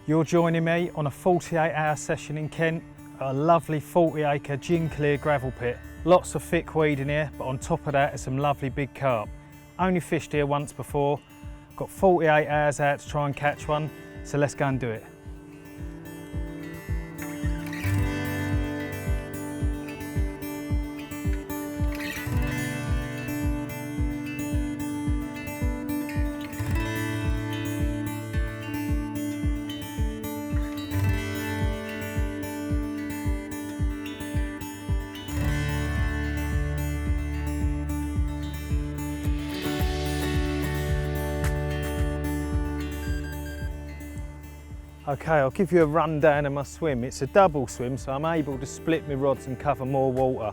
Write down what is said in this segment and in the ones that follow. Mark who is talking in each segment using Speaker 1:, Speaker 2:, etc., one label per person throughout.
Speaker 1: You're joining me on a 48-hour session in Kent at a lovely 40-acre gin clear gravel pit. Lots of thick weed in here, but on top of that is some lovely big carp. Only fished here once before. Got 48 hours out to try and catch one, so let's go and do it. Okay, I'll give you a rundown of my swim. It's a double swim, so I'm able to split my rods and cover more water.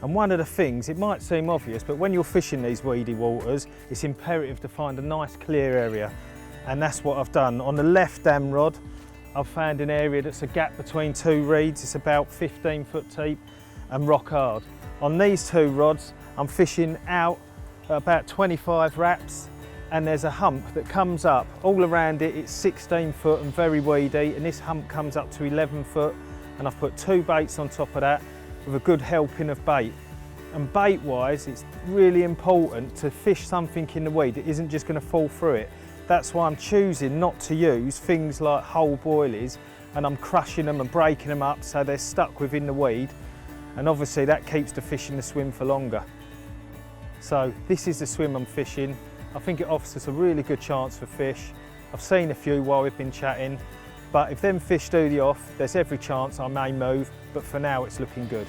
Speaker 1: And one of the things, it might seem obvious, but when you're fishing these weedy waters, it's imperative to find a nice clear area. And that's what I've done. On the left dam rod, I've found an area that's a gap between two reeds. It's about 15 foot deep and rock hard. On these two rods, I'm fishing out at about 25 wraps, and there's a hump that comes up. All around it, it's 16 foot and very weedy, and this hump comes up to 11 foot, and I've put two baits on top of that with a good helping of bait. And bait-wise, it's really important to fish something in the weed that isn't just gonna fall through it. That's why I'm choosing not to use things like whole boilies, and I'm crushing them and breaking them up so they're stuck within the weed, and obviously that keeps the fish in the swim for longer. So this is the swim I'm fishing. I think it offers us a really good chance for fish. I've seen a few while we've been chatting, but if them fish do the off, there's every chance I may move, but for now it's looking good.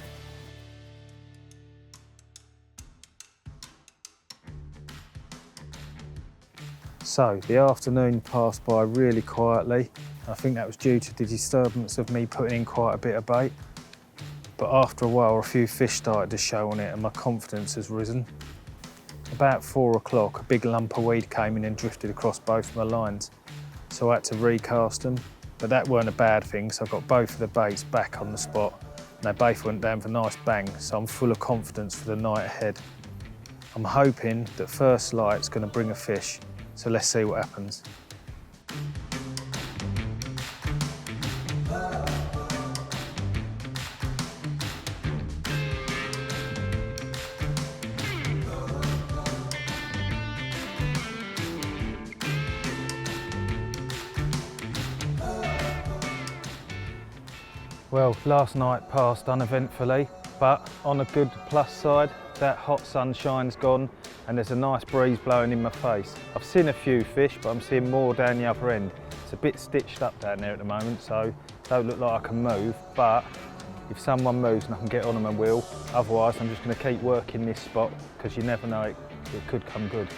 Speaker 1: So the afternoon passed by really quietly. I think that was due to the disturbance of me putting in quite a bit of bait. But after a while, a few fish started to show on it and my confidence has risen. About 4 o'clock, a big lump of weed came in and drifted across both of my lines. So I had to recast them, but that weren't a bad thing, so I got both of the baits back on the spot, and they both went down with a nice bang, so I'm full of confidence for the night ahead. I'm hoping that first light's going to bring a fish, so let's see what happens. Well, last night passed uneventfully, but on a good plus side, that hot sunshine's gone and there's a nice breeze blowing in my face. I've seen a few fish, but I'm seeing more down the upper end. It's a bit stitched up down there at the moment, so don't look like I can move, but if someone moves and I can get on them, I will. Otherwise, I'm just going to keep working this spot because you never know, it could come good.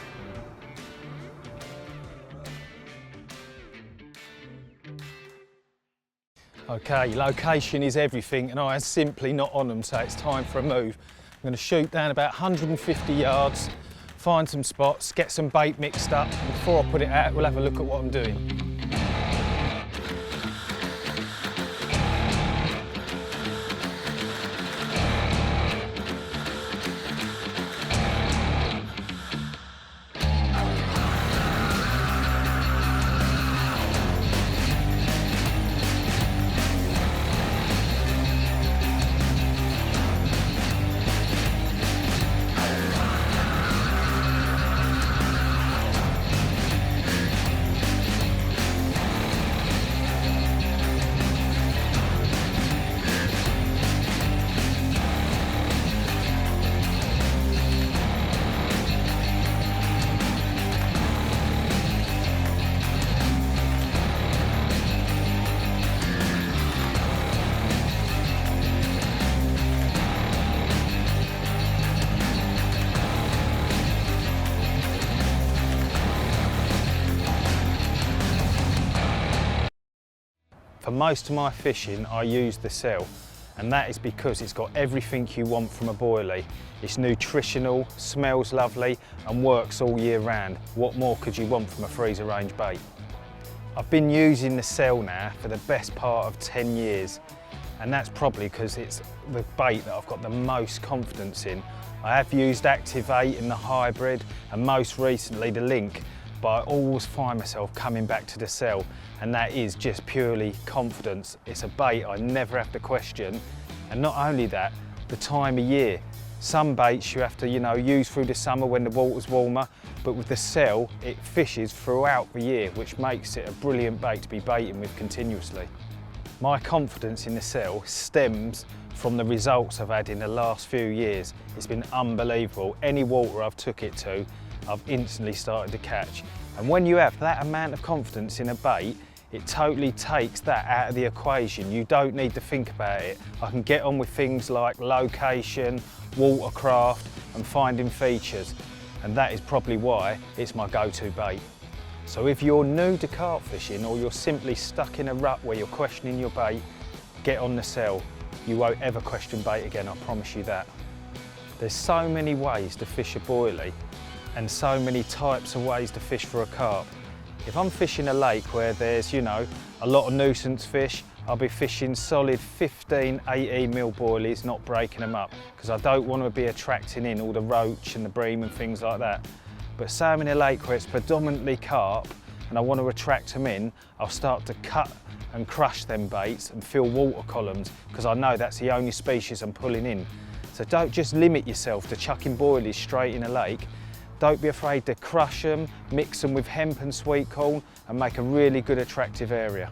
Speaker 1: Okay, location is everything and I am simply not on them, so it's time for a move. I'm going to shoot down about 150 yards, find some spots, get some bait mixed up, and before I put it out, we'll have a look at what I'm doing. For most of my fishing, I use the cell, and that is because it's got everything you want from a boilie. It's nutritional, smells lovely, and works all year round. What more could you want from a freezer range bait? I've been using the cell now for the best part of 10 years, and that's probably because it's the bait that I've got the most confidence in. I have used Activate in the hybrid, and most recently the Link, but I always find myself coming back to the cell, and that is just purely confidence. It's a bait I never have to question, and not only that, the time of year. Some baits you have to, use through the summer when the water's warmer, but with the cell, it fishes throughout the year, which makes it a brilliant bait to be baiting with continuously. My confidence in the cell stems from the results I've had in the last few years. It's been unbelievable. Any water I've took it to, I've instantly started to catch. And when you have that amount of confidence in a bait, it totally takes that out of the equation. You don't need to think about it. I can get on with things like location, watercraft, and finding features. And that is probably why it's my go-to bait. So if you're new to carp fishing, or you're simply stuck in a rut where you're questioning your bait, get on the cell. You won't ever question bait again, I promise you that. There's so many ways to fish a boilie, and so many types of ways to fish for a carp. If I'm fishing a lake where there's, a lot of nuisance fish, I'll be fishing solid 15, 18 mil boilies, not breaking them up, because I don't want to be attracting in all the roach and the bream and things like that. But say I'm in a lake where it's predominantly carp and I want to attract them in, I'll start to cut and crush them baits and fill water columns, because I know that's the only species I'm pulling in. So don't just limit yourself to chucking boilies straight in a lake. Don't be afraid to crush them, mix them with hemp and sweet corn, and make a really good attractive area.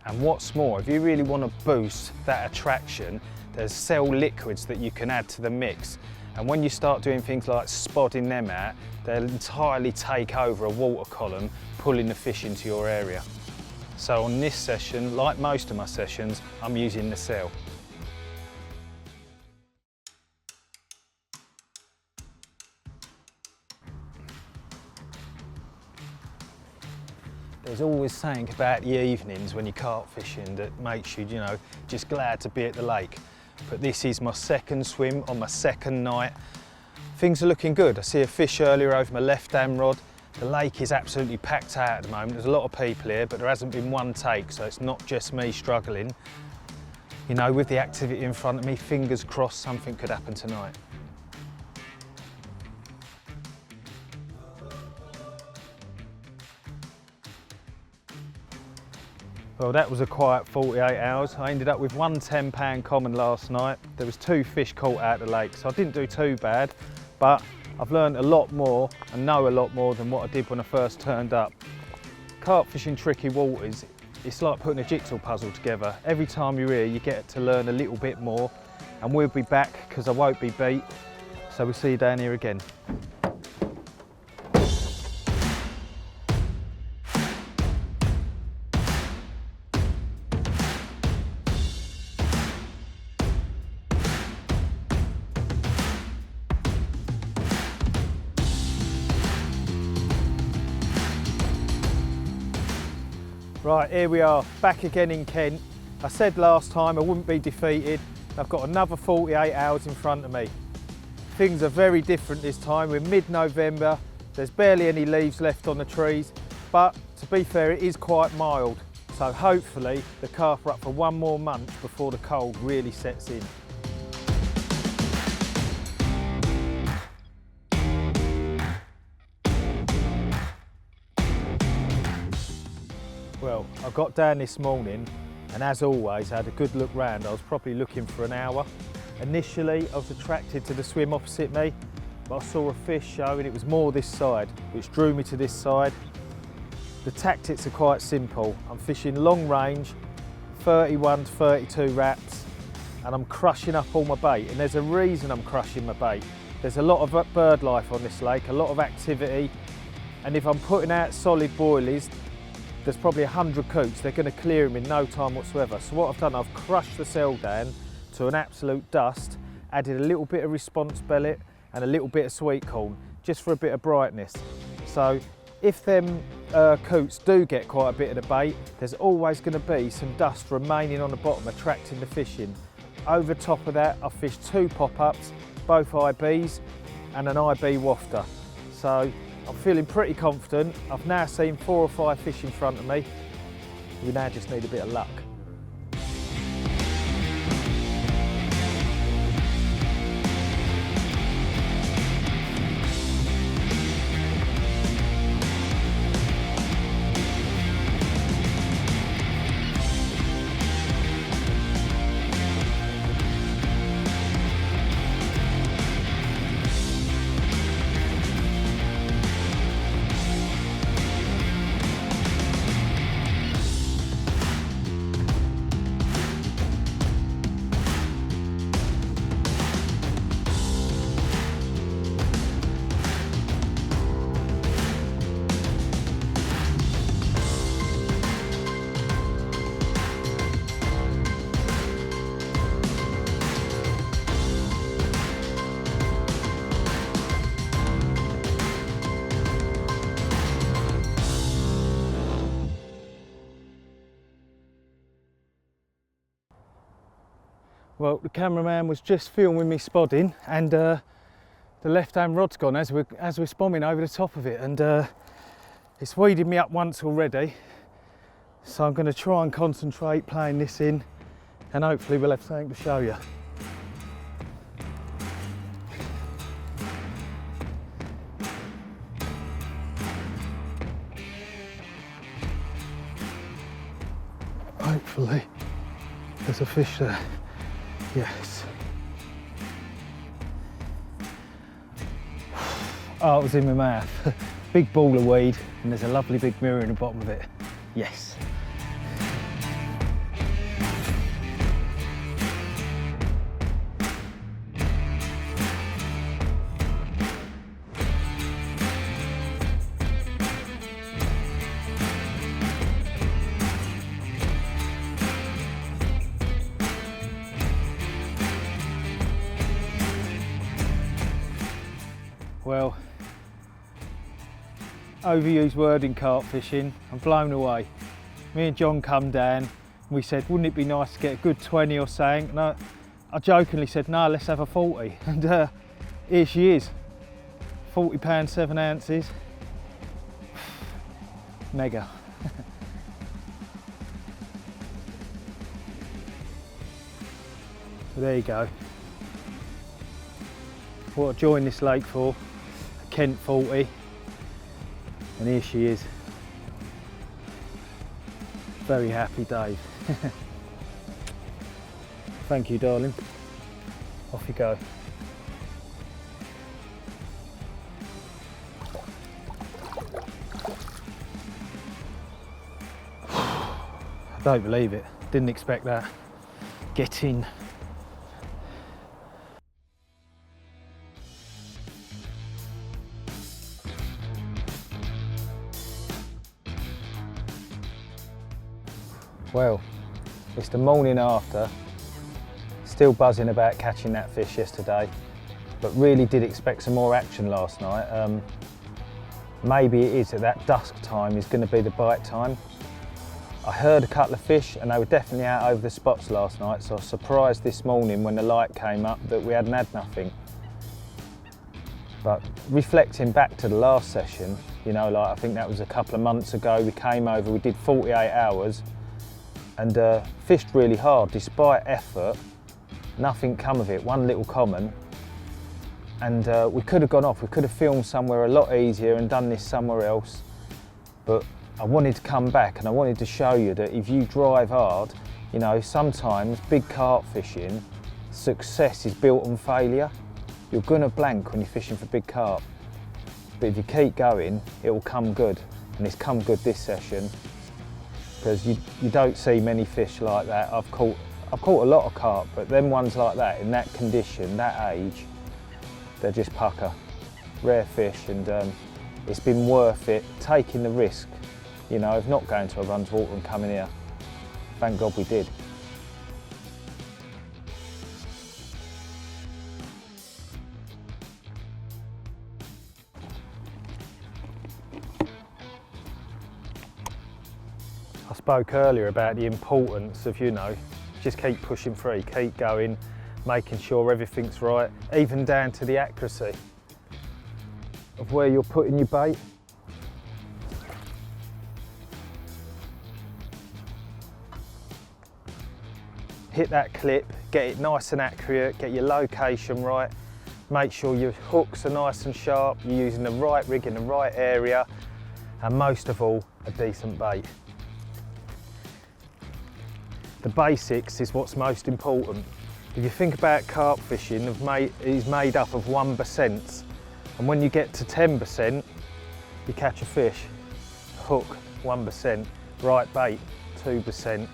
Speaker 1: And what's more, if you really want to boost that attraction, there's cell liquids that you can add to the mix. And when you start doing things like spodding them out, they'll entirely take over a water column, pulling the fish into your area. So on this session, like most of my sessions, I'm using the cell. There's always something about the evenings when you're carp fishing that makes you, just glad to be at the lake. But this is my second swim on my second night. Things are looking good. I see a fish earlier over my left-hand rod. The lake is absolutely packed out at the moment. There's a lot of people here, but there hasn't been one take, so it's not just me struggling. With the activity in front of me, fingers crossed something could happen tonight. Well, that was a quiet 48 hours. I ended up with one 10-pound common last night. There was 2 fish caught out of the lake, so I didn't do too bad, but I've learned a lot more and know a lot more than what I did when I first turned up. Carp fishing tricky waters, it's like putting a jigsaw puzzle together. Every time you're here, you get to learn a little bit more, and we'll be back because I won't be beat. So we'll see you down here again. Right, here we are, back again in Kent. I said last time I wouldn't be defeated. I've got another 48 hours in front of me. Things are very different this time. We're mid-November, there's barely any leaves left on the trees, but to be fair, it is quite mild. So hopefully the carp are up for one more month before the cold really sets in. Well, I got down this morning and as always I had a good look round. I was probably looking for an hour. Initially I was attracted to the swim opposite me, but I saw a fish showing it was more this side, which drew me to this side. The tactics are quite simple. I'm fishing long range, 31 to 32 wraps, and I'm crushing up all my bait, and there's a reason I'm crushing my bait. There's a lot of bird life on this lake, a lot of activity, and if I'm putting out solid boilies, there's probably 100 coots, they're going to clear them in no time whatsoever. So what I've done, I've crushed the cell down to an absolute dust, added a little bit of response bellet and a little bit of sweet corn, just for a bit of brightness. So if them coots do get quite a bit of the bait, there's always going to be some dust remaining on the bottom, attracting the fish in. Over top of that, I've fished 2 pop-ups, both IBs and an IB wafter. So I'm feeling pretty confident. I've now seen 4 or 5 fish in front of me. We now just need a bit of luck. Well, the cameraman was just filming me spodding, and the left-hand rod's gone as we're spomming over the top of it, and it's weeded me up once already. So I'm going to try and concentrate playing this in, and hopefully we'll have something to show you. Hopefully there's a fish there. Yes. Oh, it was in my mouth. Big ball of weed, and there's a lovely big mirror in the bottom of it. Yes. Well, overused word in carp fishing, I'm blown away. Me and John come down and we said, wouldn't it be nice to get a good 20 or something? And I jokingly said, no, let's have a 40. And here she is, £40, 7 ounces. Mega. So there you go. What I joined this lake for. Kent 40, and here she is. Very happy Dave. Thank you, darling. Off you go. I don't believe it. Didn't expect that. Get in. Well, it's the morning after, still buzzing about catching that fish yesterday, but really did expect some more action last night. Maybe it is that dusk time is going to be the bite time. I heard a couple of fish and they were definitely out over the spots last night, so I was surprised this morning when the light came up that we hadn't had nothing. But reflecting back to the last session, you know, like I think that was a couple of months ago, we came over, we did 48 hours, and fished really hard. Despite effort, nothing come of it, one little common, and we could have gone off. We could have filmed somewhere a lot easier and done this somewhere else, but I wanted to come back and I wanted to show you that if you drive hard, you know, sometimes big carp fishing, success is built on failure. You're gonna blank when you're fishing for big carp, but if you keep going, it will come good, and it's come good this session. Because you don't see many fish like that. I've caught a lot of carp, but them ones like that, in that condition, that age, they're just pucker. Rare fish, and it's been worth it taking the risk, you know, of not going to a Runswater and coming here. Thank God we did. I spoke earlier about the importance of, you know, just keep pushing through, keep going, making sure everything's right, even down to the accuracy of where you're putting your bait. Hit that clip, get it nice and accurate, get your location right, make sure your hooks are nice and sharp, you're using the right rig in the right area, and most of all, a decent bait. The basics is what's most important. If you think about carp fishing, it is made up of 1%, and when you get to 10%, you catch a fish. Hook, 1%, right bait, 2%,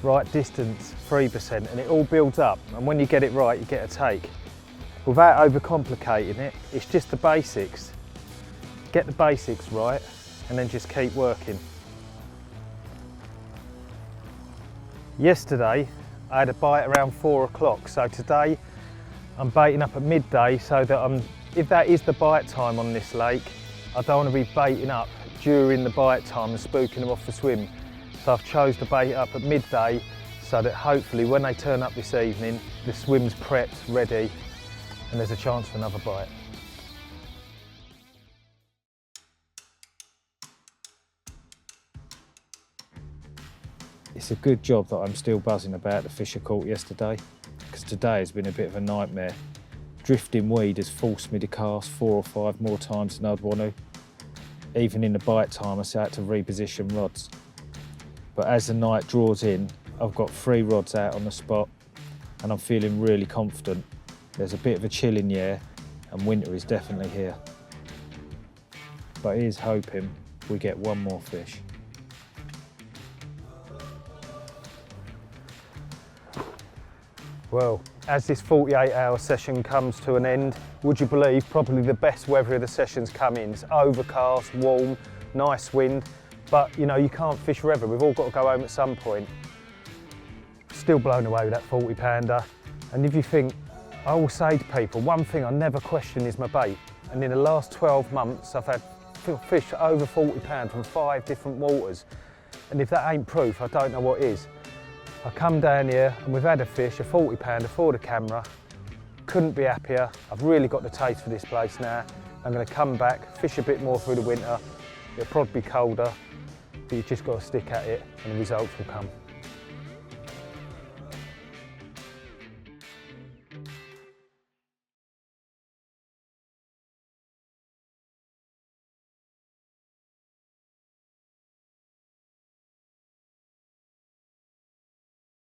Speaker 1: right distance, 3%, and it all builds up, and when you get it right, you get a take. Without overcomplicating it, it's just the basics. Get the basics right, and then just keep working. Yesterday, I had a bite around 4 o'clock, so today I'm baiting up at midday so that if that is the bite time on this lake, I don't want to be baiting up during the bite time and spooking them off the swim. So I've chose to bait up at midday so that hopefully when they turn up this evening, the swim's prepped, ready, and there's a chance for another bite. It's a good job that I'm still buzzing about the fish I caught yesterday, because today has been a bit of a nightmare. Drifting weed has forced me to cast 4 or 5 more times than I'd want to. Even in the bite time, I had to reposition rods. But as the night draws in, I've got 3 rods out on the spot, and I'm feeling really confident. There's a bit of a chill in the air, and winter is definitely here. But here's hoping we get one more fish. Well, as this 48-hour session comes to an end, would you believe probably the best weather of the session's come in. It's overcast, warm, nice wind, but you know, you can't fish forever. We've all got to go home at some point. Still blown away with that 40-pounder. And if you think, I always say to people, one thing I never question is my bait. And in the last 12 months, I've had fish over 40 pounds from 5 different waters. And if that ain't proof, I don't know what is. I come down here and we've had a fish, a 40-pounder for the camera. Couldn't be happier. I've really got the taste for this place now. I'm going to come back, fish a bit more through the winter. It'll probably be colder, but you've just got to stick at it and the results will come.